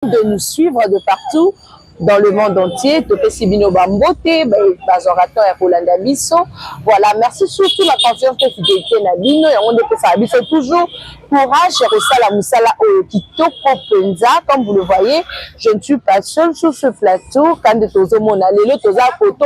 de nous suivre de partout dans le monde entier. Topesibino Bambote, Bazoraton et Rolanda Bisso. Voilà, merci surtout la confiance et fidélité Nabino. Et on est ça Bisso toujours. Courage, Rosala Moussala Kitoko Penza. Comme vous le voyez, je ne suis pas seule sur ce plateau. Quand de Tozo Monalelo, Toza Koto,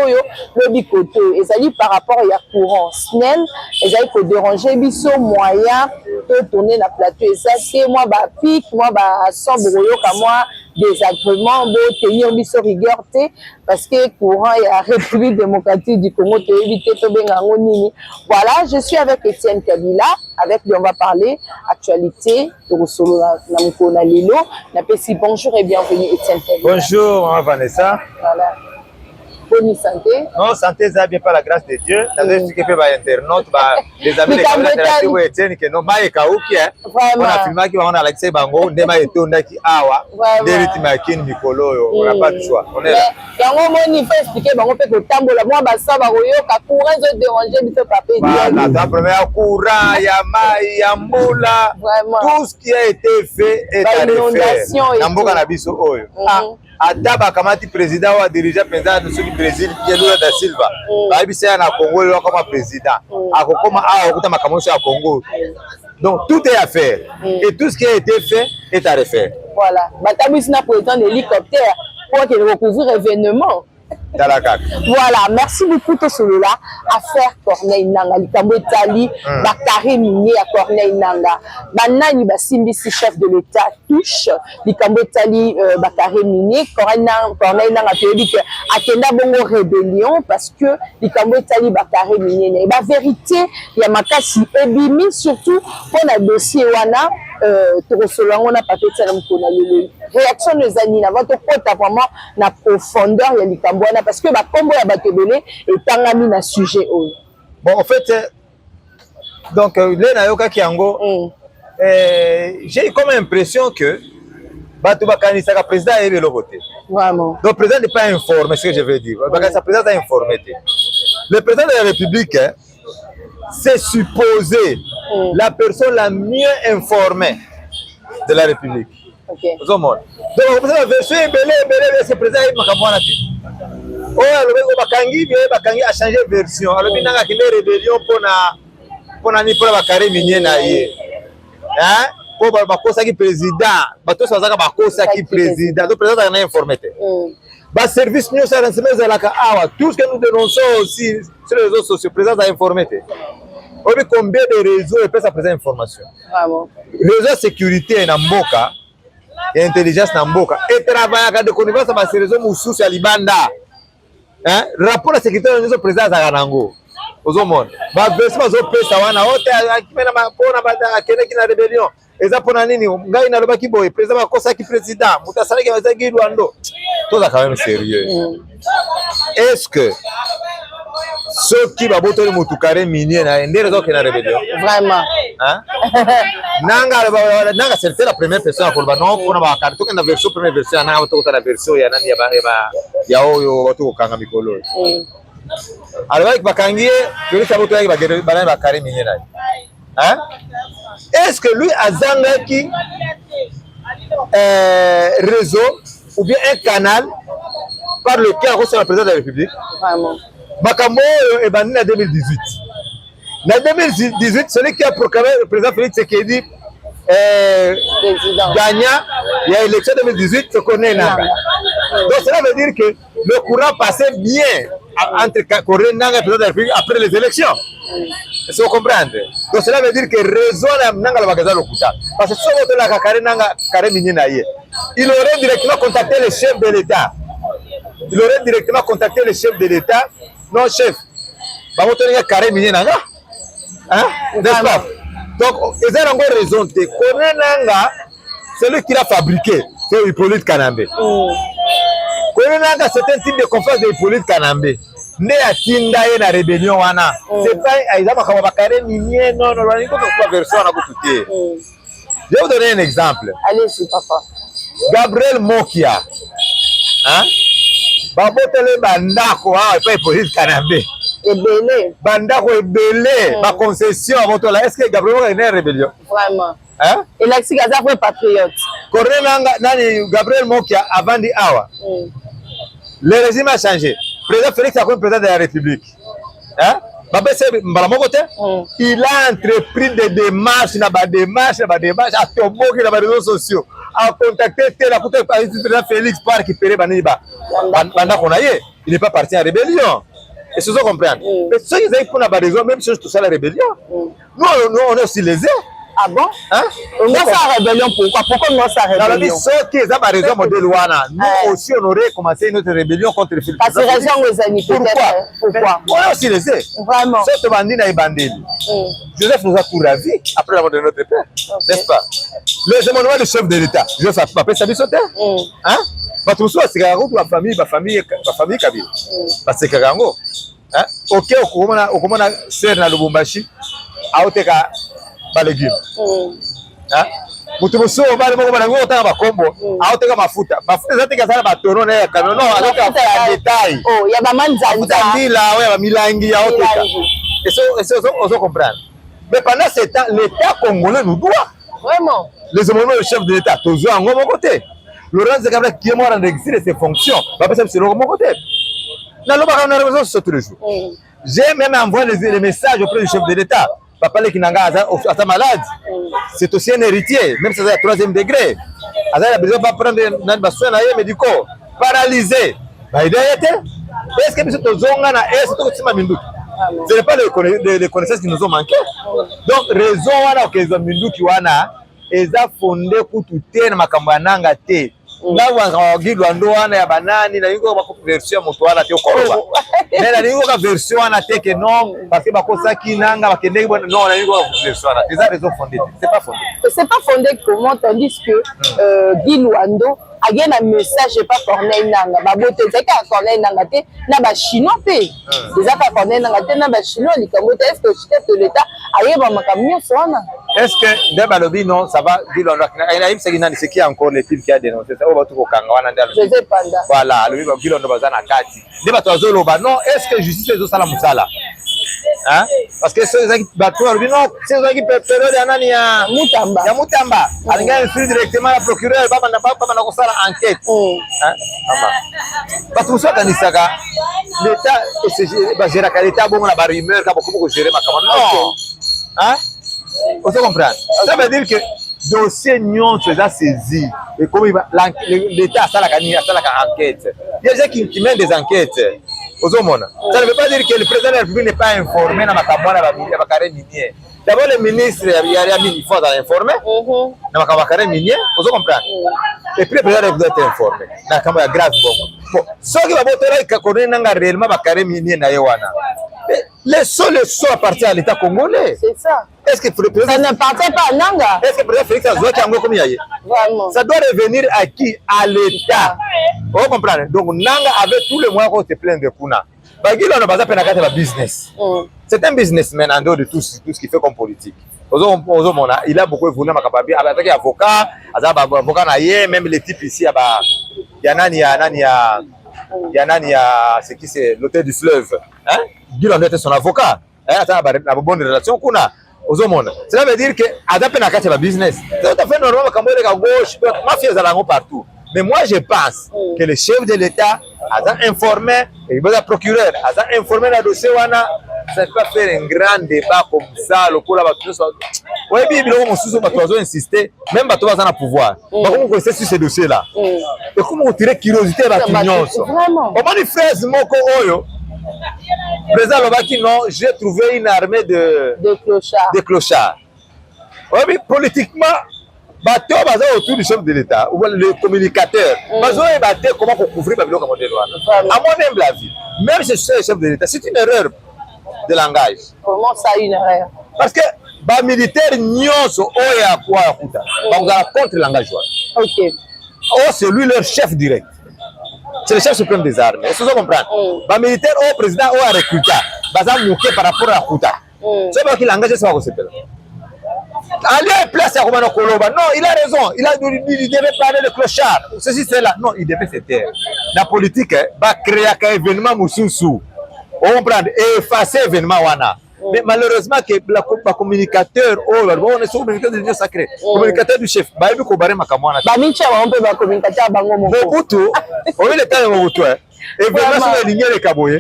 le Bikoto. Et ça dit par rapport à courant snell, et ça dit déranger Bisso moyen de tourner la plateau. Et ça, c'est moi, pique, moi, sans broyo, comme moi. Désagréments, tenir biso rigueur parce que courant et la République démocratique du Congo te éviter to bengango nini. Voilà, je suis avec Étienne Kabila, avec lui on va parler actualité to solo na mukona lilo. Na pesi bonjour et bienvenue Étienne Kabila. Bonjour Vanessa. Voilà. Bonne santé. Non, santé ça bien par la grâce de Dieu. La vérité que fait par internaute, les amis les caméras de Étienne que non ba ekauki on a filmé qui on a l'accès bango ndema etonda ki awa de rythme akini mikolo yo on n'a pas de choix. On est là. Yango moni fait expliquer bango pe ko tambola moi ba sa ba yoka courant zo déranger biso papé. Voilà, la première courant ya mai ya mbula tout ce qui a été fait est à refaire. Namboka na biso oyo. Ata bakamati président wa dirigeant penza de ceux du Brésil Lula da Silva babisa na Congo lo comme président akokoma a okuta makamosho ya Congo. Donc tout est à faire et tout ce qui a été fait est à refaire. Voilà, batabisi na président d'hélicoptère pour qu'il recouvre événement. Voilà, merci beaucoup tout cela. Affaire Corneille Nanga, likambo etali, bakare minier à Corneille Nanga. Banani basimbisi chef de l'État touche, likambo etali bakare minier. Corneille Nanga te dit que akenda bongo rébellion parce que likambo etali bakare minier. Ba vérité, il y a makasi ebimi surtout pour la dossier wana. On a pas fait ça réaction des amis avant de porter vraiment la profondeur il y a parce que bah comme ya batebele et tangami na sujet. Bon en fait donc les nayoka kiango j'ai comme impression que bato bakanisa ka président est le voter vraiment donc le président n'est pas informé ce que je veux dire bakanisa président est informé le président de la République c'est supposé la personne la mieux informée de la République. Okay. Donc, la version est belle, c'est présent, il Bakangi a changé de version. Alors, il y a une rébellion pour la carré minier. Pour le président, le président, le président a informé. Le service nous a tout ce que nous dénonçons aussi sur les réseaux sociaux, le président a informé. Combien de réseaux et sa présente information. Réseau sécurité na mboka et intelligence na mboka et travail de connivence avec ces réseaux moussous à Libanda. Hein? Rapport à sécurité de notre président Zaganango. Aux hommes. Ba versement zo pesa wana wote akimena mapona bada kene kina rébellion. Eza pona nini ngai na loba kiboye président makosa ki président mutasaraki bazaki Rwando. Tout ça quand même sérieux. Est-ce que ceux qui va botter le motukare minier na ndere zo kena rébellion vraiment hein nanga c'est la première personne pour ba non pour ba carte que na version première version na to la version ya nani ya oyo watu kanga mikolo alors ba kangie que ça boto ya ba kare minier na hein est-ce que lui azangaki réseau ou bien un canal par lequel reçoit le président de la République vraiment Makambo est banni en 2018. En 2018, celui qui a proclamé le président Félix Tshisekedi gagnant, il y a l'élection 2018, se connaît Nanga. Donc cela veut dire que le courant passait bien entre Corneille Nanga et le président de la République après les élections. Est-ce que vous comprenez? Donc cela veut dire que raison Nanga la Bagaza Lokuta. Parce que si on a Kare Nanga, Kare Minyenaye, il aurait directement contacté le chef de l'État. Il aurait directement contacté le chef de l'État. Non, chef. Bah, vous tenez carré minier nanga. Hein? N'est-ce pas? Donc, ils ont encore raison. Konenanga, c'est lui qui l'a fabriqué. C'est Hippolyte Kanambe. Konenanga, c'est un type de confiance de Hippolyte Kanambe. Né à Tinda et la rébellion, wana. C'est pas, ils ont pas carré minier, non, non, il faut que version à côté. Je vais vous donner un exemple. Allez-y, papa. Gabriel Mokia. Hein? Babotele bandako ah pas Hippolyte Kanambe ebele bandako ebele ba concession à Motola. Est-ce que Gabriel est né rébellion vraiment hein? Et l'axi gaza pour patriote Corneille Nani Gabriel Mokia avant dit Awa. Le régime a changé. Président Félix a comme président de la République. Hein? Il a entrepris des démarches, à tomber dans les réseaux sociaux, à contacter tel président Félix pour récupérer Baniba. Il n'est pas parti en rébellion. Et ce que vous comprenez. Mais ceux qui ont pour la raison, même si tout ça la rébellion, nous on est aussi lésés. Ah bon? Hein? On a sa rébellion, pourquoi on a sa rébellion? Ceux qui ont raison, modèle Wana, nous aussi on aurait commencé notre rébellion contre le Philippe. Parce que raison aux amis, pourquoi? On est aussi lésés. Vraiment. Ce bandit n'a pas bandit. Joseph nous a tout ravi après la mort de notre père, n'est-ce pas? Le émouvement du chef de l'État, Joseph a pas sa vie sauter. Hein? Parce que c'est la famille Kabila. Parce que Kagango. Hein? Ok, au comment sert na Lubumbashi, a oteka ba légumes. Hein? Mutubuso bale moko bana ngota ba kombo, a oteka mafuta. Mafuta zateka sana ba tono na camion, non, azota en détail. Oh, ya ba manzanza. Bila, ouais, ba milangi a oteka. Et ça on comprendre. Mais pendant ce temps, l'État congolais nous doit. Vraiment. Les homologues du chef de l'État, toujours en mon côté. Laurent Kabila qui est mort en exil de ses fonctions, va passer sur mon côté. Dans le bar, on a raison sur tous les jours. J'ai même envoyé les messages auprès du chef de l'État. Papa Lekinanga à sa malade. C'est aussi un héritier, même si c'est à 3e degré. Il a besoin de prendre des soins médicaux. Paralysé. Est-ce que ce n'est pas les connaissances qui nous ont manqué. Donc, raison que les Mindu qui ont fondé pour tout le monde. Nga wangawagilwa ndo wana ya banani na yuko ba version moto wana te okoloba mais na yuko ka version wana te que non parce que bakosa kinanga bakende bon non na yuko version wana des raisons fondées c'est pas fondé comment tandis que Guy Luando a gagné un message pas Corneille Nanga ba bote c'est ka Corneille Nanga te na ba chinois pe des ka Corneille Nanga te na ba chinois likambo te est-ce que chef de l'État ayeba makamio sona. Est-ce que Deba Lobi non ça va Guy Luando c'est qui encore les filles qui a dénoncé ça va tout kokanga wana ndalo Joseph Panda voilà Lobi Guy Luando bazana kati Deba tozo loba non est-ce que justice ezo sala musala hein parce que ceux qui bateau Lobi non c'est ceux qui période ya nani ya Mutamba alinga instruire directement la procureur baba na kosala enquête hein ama bato so kanisaka l'état ba gérer l'état bon la rumeur ka beaucoup gérer makama non hein on se comprend ça veut dire que dossier non c'est saisi et comme l'état ça la enquête il y a des gens qui mènent des enquêtes aux hommes ça ne veut pas dire que le président de la République n'est pas informé dans makamwana ba carré minier d'abord le ministre il faut l'informer dans makamwana carré minier on se comprend et puis le président doit être informé na kama ya grave bon ceux qui va voter ka connaît nanga réellement ba carré minier na yewana les sols appartiennent à l'État congolais. C'est ça. Est-ce que le président... Ça n'appartient pas à Nanga. Est-ce que le président Félix Azouaki a comme il y a? Vraiment. Ça doit revenir à qui? À l'État. Vous comprenez? Donc Nanga avait tous les moyens pour se plaindre de Kuna. Bagilo n'a pas besoin de business. C'est un businessman en dehors de tout ce qu'il fait comme politique. Il a beaucoup évolué, il a été avocat, même les types ici, il y a c'est qui c'est l'hôtel du fleuve. Hein? Guillaume était son avocat. Attends, la bonne relation qu'on a aux hommes. Cela veut dire que adapter la carte de business. C'est tout à fait normal quand on est à gauche, mafia est partout. Mais moi je pense que le chef de l'État a informé, et le procureur a informé le dossier wana. Ça ne peut pas faire un grand débat comme ça. Le coup là, oui, bien on sous insister, même bateau va en pouvoir. Comment vous sur ces dossiers là? Et comment vous tirez curiosité à l'opinion? Comment les frères Moko Oyo? Président Lobaki, non, j'ai trouvé une armée de clochards. Oui, mais politiquement, bateau basé autour du chef de l'État, ou le communicateur, bateau est battu comment pour couvrir Babylone comme on à mon humble avis, même si c'est le chef de l'État, c'est une erreur de langage. Comment ça, une erreur? Parce que les militaires nyonso oya kwa kuta, on va contre l'engagement. Ok. Oh, c'est lui leur chef direct. C'est le chef suprême des armées. Est-ce que vous comprenez? Les militaires au président ou à recruter, bazar mouké par rapport à Kuta. C'est pas qu'il engage, c'est pas possible. Aller place à Romano Koloba. Non, il a raison. Il devait parler de clochard. Ceci, c'est là. Non, il devait se taire. La politique va créer un événement moussoussou. On comprend et effacer l'événement wana. Mais malheureusement que le communicateur on est sur communicateur de l'union sacrée communicateur du chef ba yebi ko bare makamwana ba mincha ba mpe ba communicateur bango moko Mobutu on le temps Mobutu et vraiment sur ligne le kaboye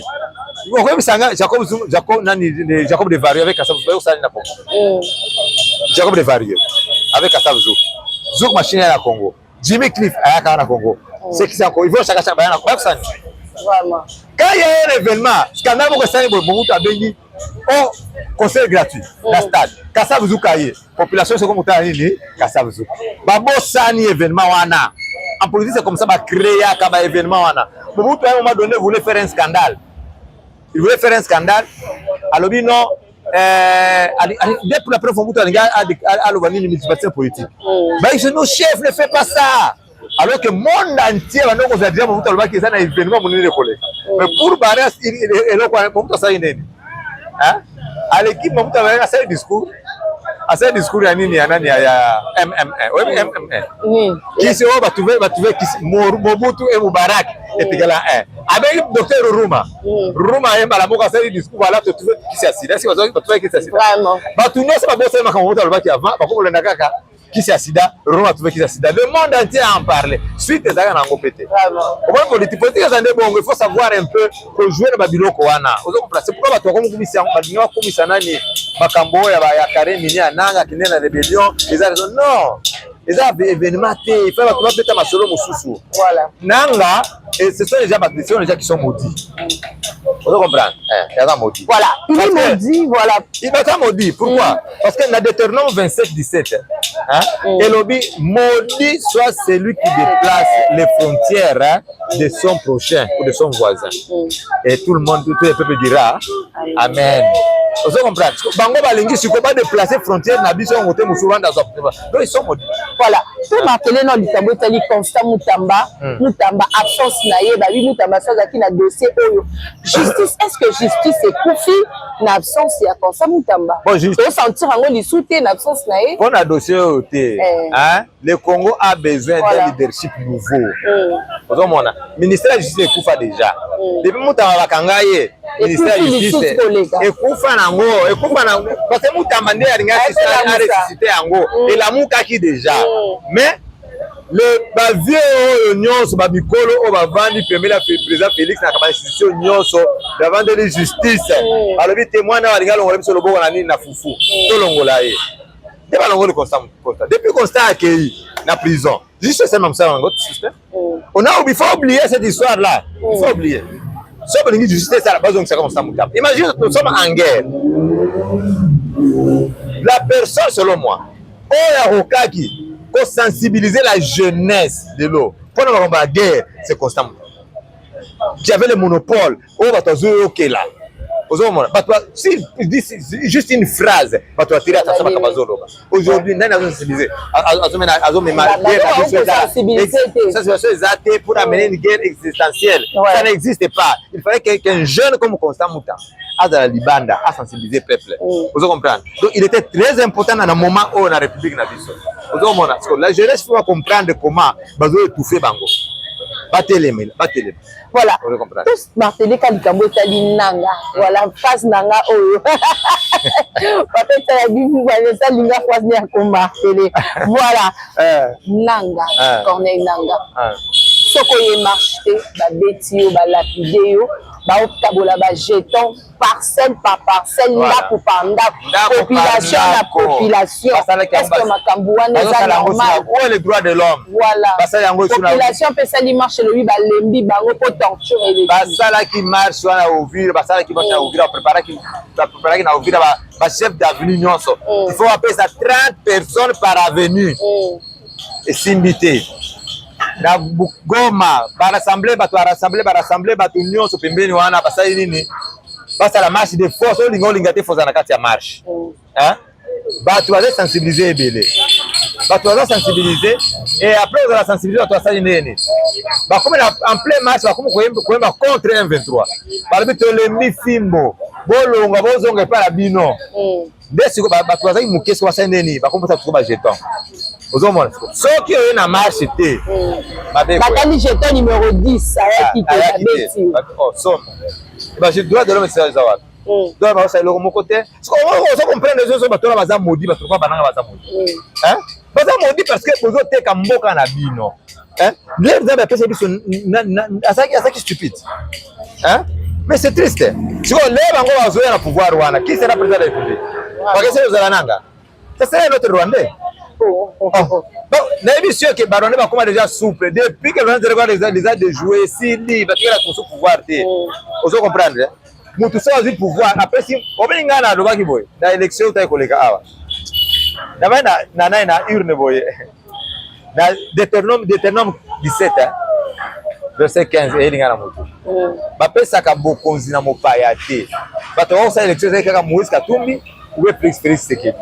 on comme sanga Jacob de Vario avec Kassab Zouk ça na Congo Jacob de Vario avec Kassab Zouk machine à la Congo Jimmy Cliff à la Congo c'est qui ça encore ils vont chaque bana quoi ça vraiment quand il y a un événement scandale ko ça Mobutu a béni au concert gratuit la stade Kassab Zouk aye population c'est comme mutani ni Kassab Zouk ba bossani événement wana en politique c'est comme ça ba créer un événement wana Mobutu à un moment donné voulait faire un scandale. Il voulait faire un scandale. Alors, non, dès pour la première fois, il y a une multiplication politique. Mais il dit, nos chefs ne font pas ça. Alors que le monde entier, on a dit, on a dit, un événement pour nous recoller. Mais pour Barres, il a ça à l'équipe, on a fait un discours. À ce discours, il y a MMN. Qui se va trouver Mobutu et Moubarak est égal à 1. Avec le docteur Ruma. Ruma est malade. Quand il discours, voilà, tu trouves qui s'est assis. Si vous trouvez qui s'est assis. Vraiment. Tout le monde, c'est pas bon, c'est quand on va avant. Par contre, le Nakaka, qui s'est assis, Ruma trouve qui s'est assis. Le monde entier a en parlé. Suite des agents en compété. Vraiment. Politique, il faut savoir un peu que jouer le Babylone Koana. C'est pourquoi tu as comme commission, Makambo ya Karen Mini Ananga qui n'est la rébellion, les arrêts non. Les événements, il faut peut-être ma solo Moussousou. Voilà. Nanga, et ce sont déjà déjà qui sont maudits. Vous comprenez? Il y a maudit. Voilà. Il est maudit, voilà. Il va être maudit. Pourquoi? Parce que dans Deutéronome 27-17, et lobby maudit soit celui qui déplace les frontières de son prochain ou de son voisin. Et tout le monde, tout le peuple dira Amen. Vous comprenez? Bango balingi si pas déplacer frontières na biso ngote musuba dans donc ils sont maudits. Voilà. Pour marteler dans l'Itambo tali Constant Mutamba, Mutamba absence na ye ba lui Mutamba ça qui na dossier oyo. Justice, est-ce que justice est confi na absence ya Constant Mutamba? Bon, justice sentir ngo li souté na absence na ye. Pour na dossier oté, hein, le Congo a besoin d'un leadership nouveau. Vous comprenez? Ministère de la justice kufa déjà. Depuis Mutamba bakanga ye, ministère de la justice ekufa nango, parce que Mutamba ndé alinga ressuscité yango et la mukaki déjà. Mais le bavieux nyonso ba mikolo o ba vandi premier président Félix na kaba institution nyonso ba vandi de justice alobi témoin na balinga longola biso loboko na nini na fufu to longola ye de ba longola constat depuis constat accueilli na prison juste c'est même ça dans notre système on a oublié cette histoire là il faut oublier so balingi justice à la base donc c'est comme ça Mutamba. Imagine nous sommes en guerre, la personne selon moi o ya Okaki pour sensibiliser la jeunesse de l'eau. Pendant la guerre, c'est constant. J'avais le monopole. Oh, bah, tu es OK là. Si juste une phrase, bah, tu as tiré attention à Kabazolo. Aujourd'hui, nous avons sensibilisé. Ça, pour amener une guerre existentielle. Ça n'existe pas. Il fallait qu'un jeune comme Constant Mutamba, à la Libanda, a sensibilisé le peuple. Vous comprenez? Donc, il était très important dans le moment où la République n'a vu ça. Parce que la jeunesse faut comprendre comment bazo étouffer bango. Battelé. Voilà. Tous martelé Kalikambo tali nanga. Voilà, face nanga oyo. Papa ça bibu ça linga face ni ko martelé. Voilà. Nanga, Corneille Nanga. Soko ye marché, ba betio, ba lapideo, ba optabola ba jeton parcelle par parcelle, là pour panda, population la population. Est-ce que Makambouan est normal? Où est le droit de l'homme? Voilà. Population peut s'aller marcher le lui balembi bango pour torturer les. Basala qui marche on a ouvrir, basala qui marche à ouvrir, préparer qui na ouvrir ba chef d'avenue nyonso. Il faut appeler ça 30 personnes par avenue. Et s'inviter. Na Goma, ba rassembler bato nyonso pembeni wana basali nini? Basta la marche de force, on lingate force na kati ya marche. Hein? Bato va sensibiliser ebele. Bato va sensibiliser et après on va sensibiliser bato asali nini? Ba comme en plein marche, ba comme koyemba contre M23. Ba bito le mifimbo, bolonga bozonga pa la bino. Dès que bato va muke so asali nini? Ba comme ça tout ba jeton. Ozomona. Ce qui est na marche té. Batali jeton numéro 10 avec qui te beti. Oh, somme. Bah, j'ai le droit de l'homme, c'est ça. donc ba ça le mon côté ce qu'on comprendre les autres bato na baza maudit bato pas bananga baza maudit hein baza maudit parce que bozo te ka mboka na bino hein les gens pesa biso asaki stupide hein mais c'est triste si on lève bango bazoya na pouvoir wana qui sera président de la République parce que c'est aux Alananga ça c'est notre Rwandais. Bon, l'émission que Baronne va comment déjà souple depuis que l'on les a de jouer si libre parce que la son pouvoir vous comprendre mutu ça du pouvoir après si obenga na lo baki boy na élection ta koleka awa na urne boy na Deutéronome 17 verset 15 elinga na mutu ba pesa ka bokonzi na mopaya te bato ça élection za kaka Moïse Katumbi ou Félix Tshisekedi.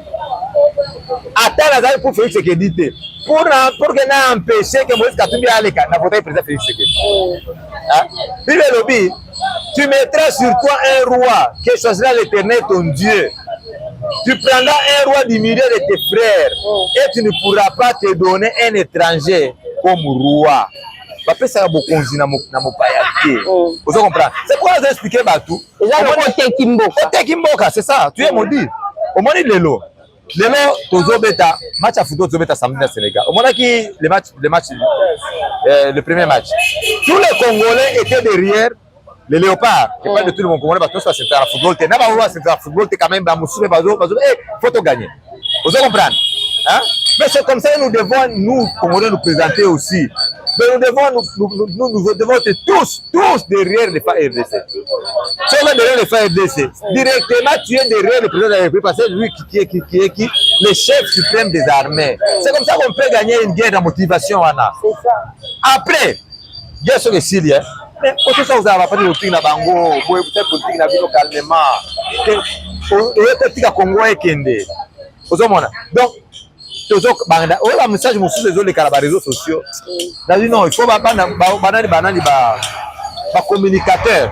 Attends la pour Félix Tshisekedi pour que na empêcher que Moïse Katumbi allait na voter président Félix Tshisekedi. Hein? Bible lobby, tu mettras sur toi un roi qui choisira l'Éternel ton Dieu. Tu prendras un roi du milieu de tes frères et tu ne pourras pas te donner un étranger comme roi. Papa ça bokonzi na mopaya te. Vous comprenez? C'est pourquoi je expliquer batou. Tekimboka, c'est ça. Tu es maudit. Au moins lelo tozobeta match à football tozobeta samedi na Sénégal. Au moins qui le premier match. Tous les Congolais étaient derrière les léopards. Je parle de tout le monde Congolais parce que ça c'est un football. Na ba c'est un football quand même ba musume bazo faut to gagner. Vous comprenez? Hein? Mais c'est comme ça que nous devons nous Congolais nous présenter aussi. Mais nous devons être tous derrière les FARDC. Si on est derrière les FARDC, directement tu es derrière le président de la République parce que lui qui est le chef suprême des armées. C'est comme ça qu'on peut gagner une guerre de motivation. C'est ça. Après, bien sûr que Syrie, mais tout ça vous avez pas dit politique na bango, vous avez politique na ville calmement. Vous avez dit Congo est kende. Vous avez donc le message les réseaux sociaux. Non, il faut banani communicateur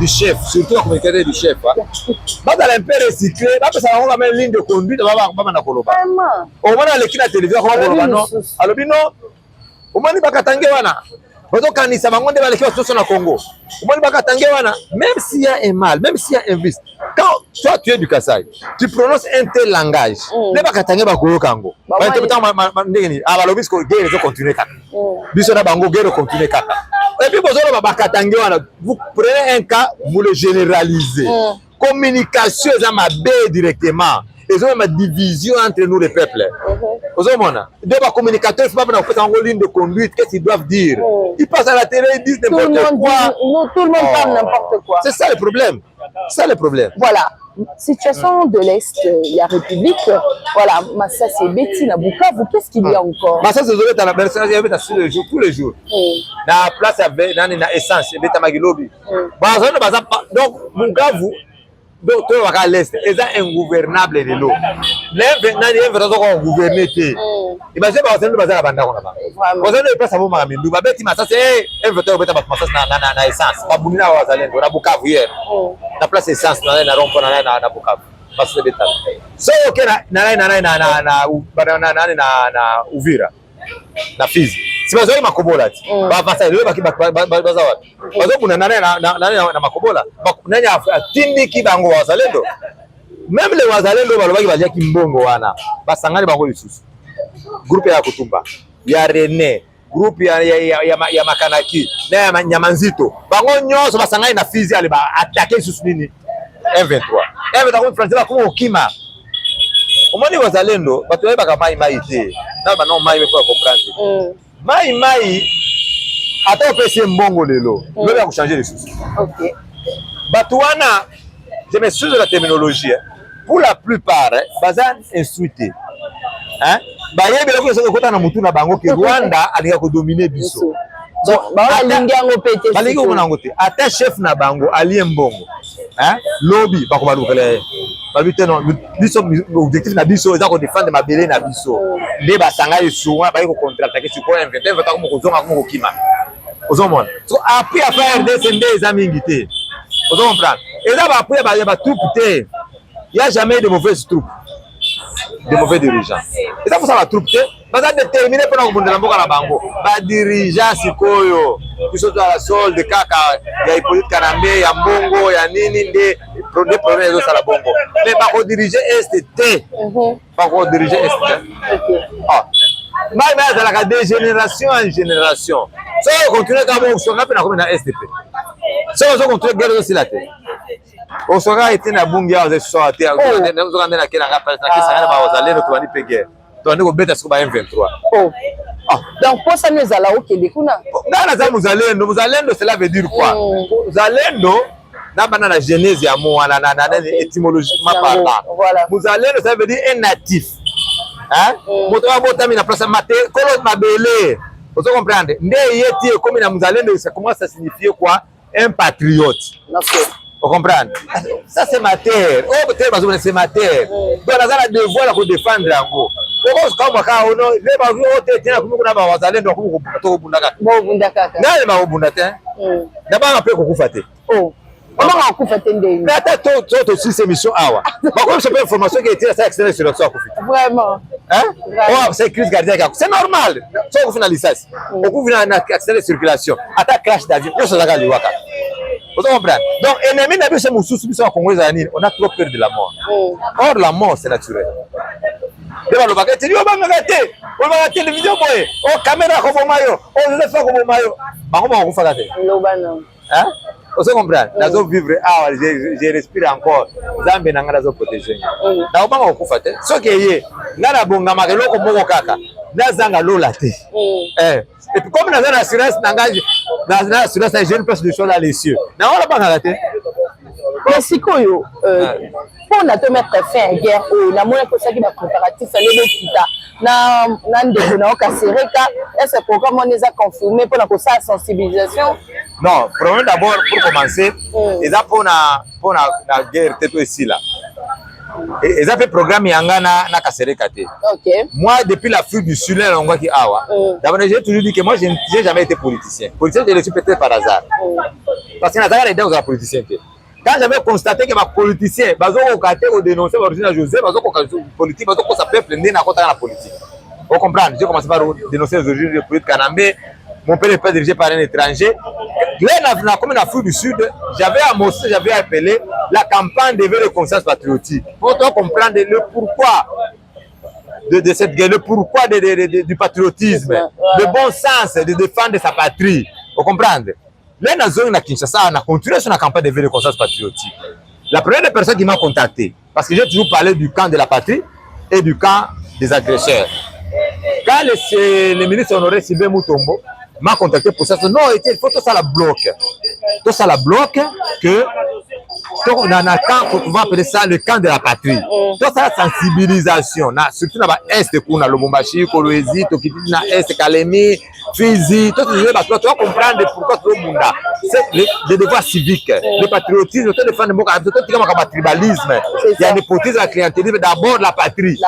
du chef, surtout le communicateur du chef. Dans un peu recyclé, ça va même ligne de conduite, au moins l'équipe de la télévision, alors non, au moins même s'il y a un mal, même s'il y a un vice, quand toi tu es du Kasaï, tu prononces un tel langage, ne pas katange ba koyo kango. Ba ndeni aba lobis ko guerre continue kaka. Biso na bango guerre continue kaka. Et puis bozo ba katange wana, vous prenez un cas, vous le généralisez. Communication ça m'a directement. Ils ont une division entre nous les peuples. Vous avez deux communicateurs, il ne faut pas faire en ligne de conduite, qu'est-ce qu'ils doivent dire? Ils passent à la télé, ils disent n'importe quoi. Tout le monde parle n'importe quoi. C'est ça le problème. C'est ça le problème. Voilà. Situation de l'Est, il y a République. Voilà, Massa c'est Betty na Bukavu. Qu'est-ce qu'il y a encore? Massa c'est Zolé, la personne qui est tous les jours. Dans la place, il y a essence, il y a Magilobi. Donc, Bukavu. Donc, tu vas à l'Est, ils sont ingouvernable de l'eau. Les gens gouverner. Imagine, vous avez besoin de banda. Vous avez besoin de passer à vos mamies. Vous avez besoin de un voteur na essence. Pas boumina vous allez na Bukavu hier. Na place essence na rompo na Bukavu. Parce que bétal. So ok na Uvira. Na Fizi. Si vous avez makobola ti. Ba pasa leo baza wapi? Bazo kuna na makobola. Nani atindi ki bango wazalendo. Même les wazalendo balobaki balia ki mbongo wana. Basangani bango lisusu. Groupe ya Kutumba, ya René, groupe ya Makanaki, na ya Nyamanzito. Bango nyonso basangani na Fizi ali ba attaquer lisusu nini? M23. M23 Français ko okima. Omoni wazalendo bato ba ka mai te. Na ba no mai pour comprendre. Mai ata pese mbongo lelo. Nous va changer les choses. OK. Batouana, je m'excuse de la terminologie. Pour la plupart, bazan instruité. Hein? Bayebe lako soko kota na mutu na bango ke Rwanda alinga ko dominer biso. Donc ba lingi yango pété. Balingi ko na ngote. Ata chef na bango ali mbongo. Hein? Lobby ba ko ba lukele. Ba bité non biso objectif na biso eza ko défendre mabele na biso. Nde ba sanga yesuwa ba ko contre-attaquer sur point M21 va ta ko zonga ko kima. Ozomona. So après à faire des ndé za mingi te. Vous comprenez? Et là, après, il y a des troupes. Il n'y a jamais de mauvaises troupes. De mauvais dirigeants. Et ça, pour ça, la troupe, il va déterminer pour nous la bango. Les dirigeants, c'est quoi? Ils sont à la solde, il y a Hippolyte Kanambe, il y a Mbongo, il y a Nini, des problèmes de la bongo. Mais pas diriger ST. Pas diriger ST. Ah. Mais dans la de génération en génération. Ça on continue comme on s'en rappelle comme dans STP. Ça on continue guerre aussi la tête. On sera été na bungia aux sorties. On a na kela ngapa na kisa ngana ba wazalendo tuani pege. Tuani ko beta suba M23. Oh. Donc pour ça nous allons au Québec kuna. Dans la muzalendo, muzalendo cela veut dire quoi? Muzalendo na bana la genèse ya mo na étymologiquement parlant. Voilà. Muzalendo ça veut dire un natif. Hein? Moto wa botami na place maté kolo mabele. Vous comprenez? Ndé yeti comme na muzalendo ça commence à signifier quoi? Un patriote. Vous comprenez? Ça c'est ma terre. Oh peut-être c'est ma terre. Donc là ça devoir la défendre yango. Parce que comme ka ono les ba ote tena kumukuna ba wazalendo to bundaka. Bo bundaka. Nani ba bundata? Na ba pe ko kufate. Oh. Comment on kufate ndeni? Mais attends toi aussi ces missions awa. Ba comme c'est pas information qui était ça excellent sur le soir kufite. Vraiment. Hein? Oh, c'est crise cardiaque. C'est normal. Ça on fait la licence. On couvre na accident de circulation. Attaque crash d'avion. Yo ça la liwaka. Vous comprenez? Donc ennemi na biso mususu biso wa Congolais ani, on a trop peur de la mort. Or la mort c'est naturel. Deba lo bakati yo banga te. O banga télévision boye. O caméra ko bomayo. O le fa ko bomayo. Ba ko ba ko fa kate. Lo bana. Hein? Vous comprenez? Nazo vivre ah je respire encore. Zambe na ngala zo protéger. Na banga ko fa te. So ke ye ngala bonga makelo ko boko kaka. Na zanga lola te. Et puis comme dans l'assurance n'engage dans l'assurance j'ai une place de choses à les cieux. Na on la banga te. Mais sikoyo pour na te mettre fin à guerre na mona ko ça qui va préparatif ça le kita na ndeko na okasereka est-ce que programme on les a confirmé pour la sensibilisation? Non, premier d'abord pour commencer, ils a pour la guerre tête ici là. Et ils a fait programme yanga na kasereka te. OK. Moi depuis la fuite du Sud là on voit qui awa. D'abord j'ai toujours dit que moi j'ai jamais été politicien. Politicien je le suis peut-être par hasard. Parce que Nazara les deux politiciens. Quand j'avais constaté que ma politicien, bazo okate o dénoncer l'origine José, bazo ko politique, bazo ko ça peuple né na kota na politique. Vous comprenez? J'ai commencé par dénoncer les origines de politique Kanambé. Mon père n'est pas dirigé par un étranger. Là, comme dans l'Afrique du Sud, j'avais amorcé, j'avais appelé la campagne d'éveil de conscience patriotique. Pour comprendre le pourquoi de cette guerre, le pourquoi du patriotisme, le bon sens de défendre sa patrie. Vous comprenez? Là, dans la zone de Kinshasa, on a continué sur la campagne d'éveil de conscience patriotique. La première personne qui m'a contacté, parce que j'ai toujours parlé du camp de la patrie et du camp des agresseurs. Quand le ministre Honoré Sylvain Mutombo m'a contacté pour ça, non, il faut tout ça la bloque. Tout ça la bloque que on a un camp qu'on va appeler ça le camp de la patrie. Tout ça la sensibilisation, surtout dans l'Est, on a le Lubumbashi, Kolwezi, Tokiti, na Est, Kalemi, Fizi, tout ça, tu vas comprendre pourquoi tout le monde a. C'est le devoir civique, le patriotisme, tout le fan de Moka, tout le tribalisme, il y a un népotisme, la clientélisme, d'abord la patrie.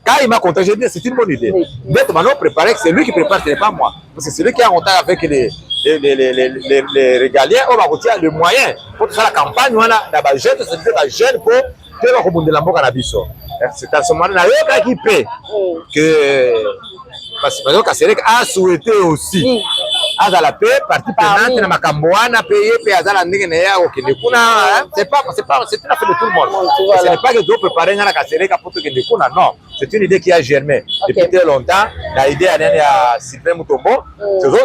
Quand il m'a contacté, j'ai dit c'est une bonne idée. Mais maintenant préparé, c'est lui qui prépare, ce n'est pas moi. Parce que c'est lui qui a en contact avec les régaliens, on va retirer le moyen pour faire la campagne, voilà, d'abord jeune, c'est des jeunes pour que l'on remonte la mort à la biso. C'est à ce moment-là qui paie que parce que Kasereka a souhaité aussi à la paix, partie prenante, na makambouana, payer, payer à la négénéa, ok, c'est pas une affaire de tout le monde. Ce n'est pas que doit préparer à Kasereka pour que Nekuna, non, c'est une idée qui a germé depuis très longtemps. L'idée à Sylvain Mutombo,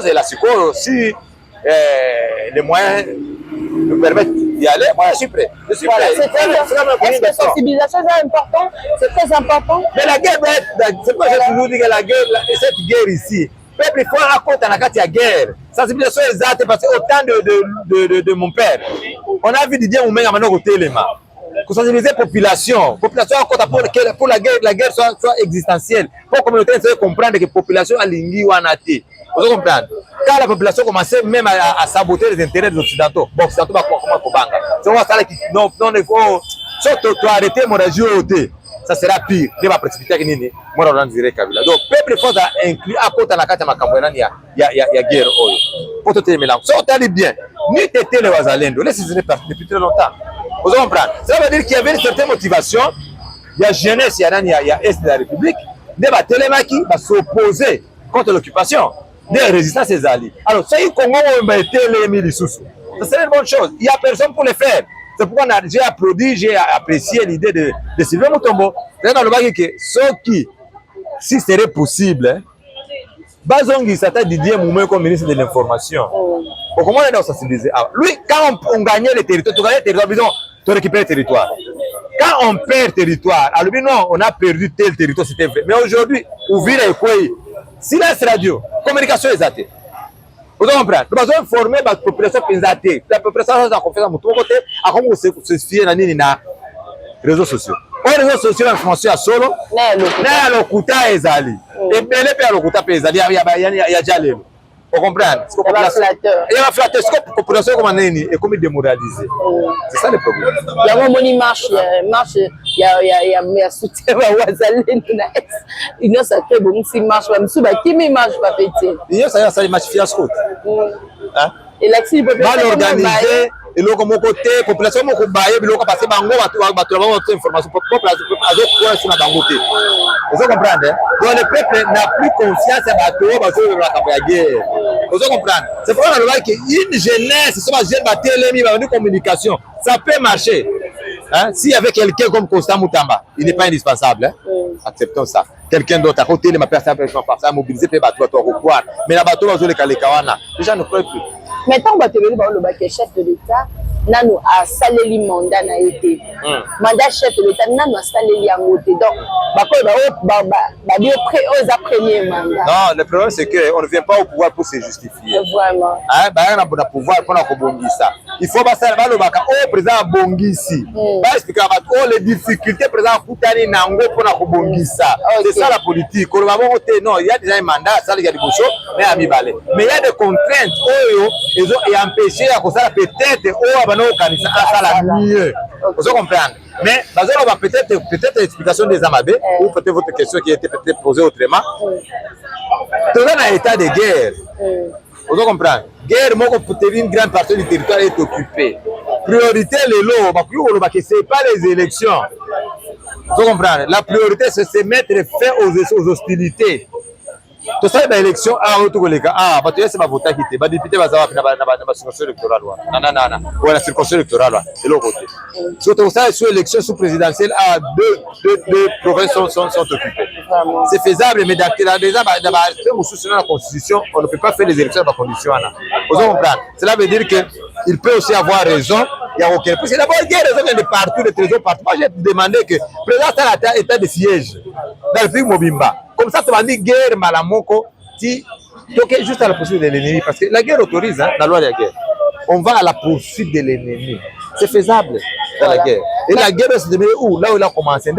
c'est la psycho, si les moyens nous permettent d'y aller, moi je suis prêt. Je suis prêt. Est-ce que la sensibilisation est importante? C'est très important. Mais la guerre, c'est pourquoi j'ai toujours dit que la guerre, cette guerre ici, peuple il faut un compte en la guerre. Sensibilisation exacte parce qu'au temps de mon père, on a vu Didier Moumenga maintenant au téléma. Pour sensibiliser la population pour que la guerre soit existentielle, pour que la communauté se comprenne que la population a l'ingui ou a naté. Vous comprenez? Quand la population commençait même à saboter les intérêts des Occidentaux, bon, Occidentaux va comment Kobanga. C'est ça qui non, il faut surtout arrêter mon région ôté. Ça sera pire. Il va précipiter que nini. Moi on dirait Kabila. Donc peuple faut inclure à côté la carte makambo il y a guerre oyo. Pour tout mélange. Ça on bien. Ni tété les wazalendo. Laissez les partis depuis très longtemps. Vous comprenez? Ça veut dire qu'il y avait une certaine motivation. Il y a jeunesse, il y a Est de la République. Des Télémaki va s'opposer contre l'occupation. Des résistances des alliés. Alors, ça y est, Congo va être les Milisous. Ça serait une bonne chose. Il n'y a personne pour le faire. C'est pourquoi j'ai applaudi, j'ai apprécié l'idée de Sylvain Mutombo. C'est dans le bac que ce qui, si c'était possible, Bazongi s'attend Didier Moumé comme ministre de l'Information. Comment on est dans sensibiliser? Lui, quand on gagnait les territoires, tu gagnais les territoires, disons, tu récupères le territoire. Quand on perd le territoire, alors non, on a perdu tel territoire, c'était vrai. Mais aujourd'hui, ouvrir les couilles, silence radio, communication exatée. Vous comprenez? Nous avons formé la population exatée. La population a confiance en tout côté, à comment se fier dans les réseaux sociaux. Les réseaux sociaux, l'information à solo, n'a l'okuta ezali. Et bien les pères l'okuta ezali, il y a déjà les. Vous comprenez? Il y a un flatteur. Ce que la population est comme démoralisée. C'est ça le problème. Il y a une marche, il y a soutien à Wazalé, il y a ça très bon, si marche, qui me marche pas petit. Il y a ça, marche fiasco. Et l'accès mal organisé. Et là, comme côté, population moko baye, biloko passer bango, batu la bonne information, population azo sur la bangoté. Vous comprenez? Donc le peuple n'a plus confiance à batu, batu la guerre. Vous comprenez? C'est pourquoi on a dit qu'une jeunesse, c'est pas jeune batelemi, une communication, ça peut marcher. Hein? S'il y avait quelqu'un comme Constant Moutamba, il n'est pas indispensable. Hein? Acceptons ça. Quelqu'un d'autre à côté, ma personne peut faire mobiliser, peut battre, mais la bateau va jouer les Kalekawana. Les gens ne peuvent plus. Maintenant, le chef de l'État, nanu a saleli mandat na été. Mandat chef de l'État, nanu a saleli yangote. Donc, premier mandat. Non, le problème c'est qu'on ne vient pas au pouvoir pour se justifier. Vraiment. Hein, on a le pouvoir pour ça. Il faut passer au président Bongisi. Expliquer les difficultés président Koutani Nango pour Bongisa. C'est ça la politique. Non, il y a déjà un mandat, ça il y a des bouchons, mais à mi-balai. Mais il y a des contraintes. Ils ont empêché à cause peut-être mieux. Vous comprenez? Mais peut-être l'explication des Amabé, ou peut-être votre question qui a été peut-être posée autrement. Tout dans un état de guerre. Vous comprenez? Guerre, une grande partie du territoire est occupée. Priorité, les lots, ce n'est pas les élections. Vous comprenez? La priorité, c'est de mettre fin aux hostilités. Tout ça, c'est l'élection. C'est ma vote qui était. Les députés vont avoir la circonscription électorale. Non, la circonscription électorale. C'est l'autre côté. Surtout ça, sur l'élection sous présidentielle, deux provinces sont occupées. C'est faisable, mais dans la Constitution, on ne peut pas faire les élections dans la condition. Vous comprenez? Cela veut dire qu'il peut aussi avoir raison. Il y a aucun. Parce que d'abord, il y a raison de partout, de trésors partout. Moi, j'ai demandé que le président a état de siège dans le pays Mobimba. Comme ça, tu vas dire guerre, malamoko, juste à la poursuite de l'ennemi. Parce que la guerre autorise, hein, la loi de la guerre. On va à la poursuite de l'ennemi. C'est faisable dans la guerre. Et la guerre, c'est où? Là où il a commencé.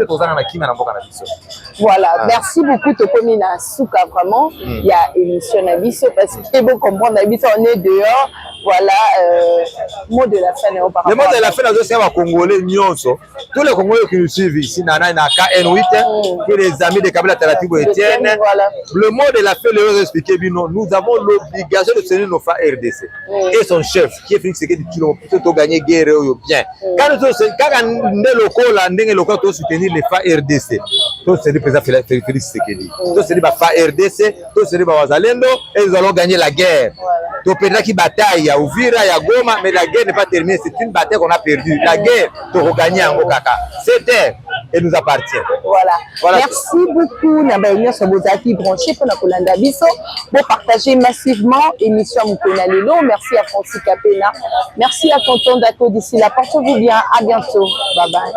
Voilà, merci beaucoup, Tokomina Souka, vraiment. Il y a émission Nabiso, parce que c'est beau comprendre, Nabiso, on est dehors. Voilà, mot de la fin. Le mot de la fin, c'est un Congolais, Nyonso. Tous les Congolais qui nous suivent ici, Nana, KN8, que les amis de Kabila Taratibo Etienne. Le mot de la fin, le expliquer, nous avons l'obligation de tenir nos femmes RDC. Et son chef, qui est Félix Sekedi, qui ont plutôt gagné guerre bien. Quand nous locaux, les locaux doivent soutenir les femmes RDC. Tous c'est le président Félix Sekedi. Tous c'est les femmes RDC, tous c'est les Wazalendo, et nous allons gagner la guerre. Donc, peut-être qu'il bataille, il y a Ouvira, il y a Goma, mais la guerre n'est pas terminée. C'est une bataille qu'on a perdue. La guerre, tu vas gagner en Okaka. C'est terre, elle nous appartient. Voilà. Merci beaucoup, Nabaïnia Sobozaki, branché pour la Kolanda Biso, pour partager massivement l'émission Mukona Lelo. Merci à Francis Capena. Merci à Tonton Dato d'ici là. Portez-vous bien. À bientôt. Bye bye.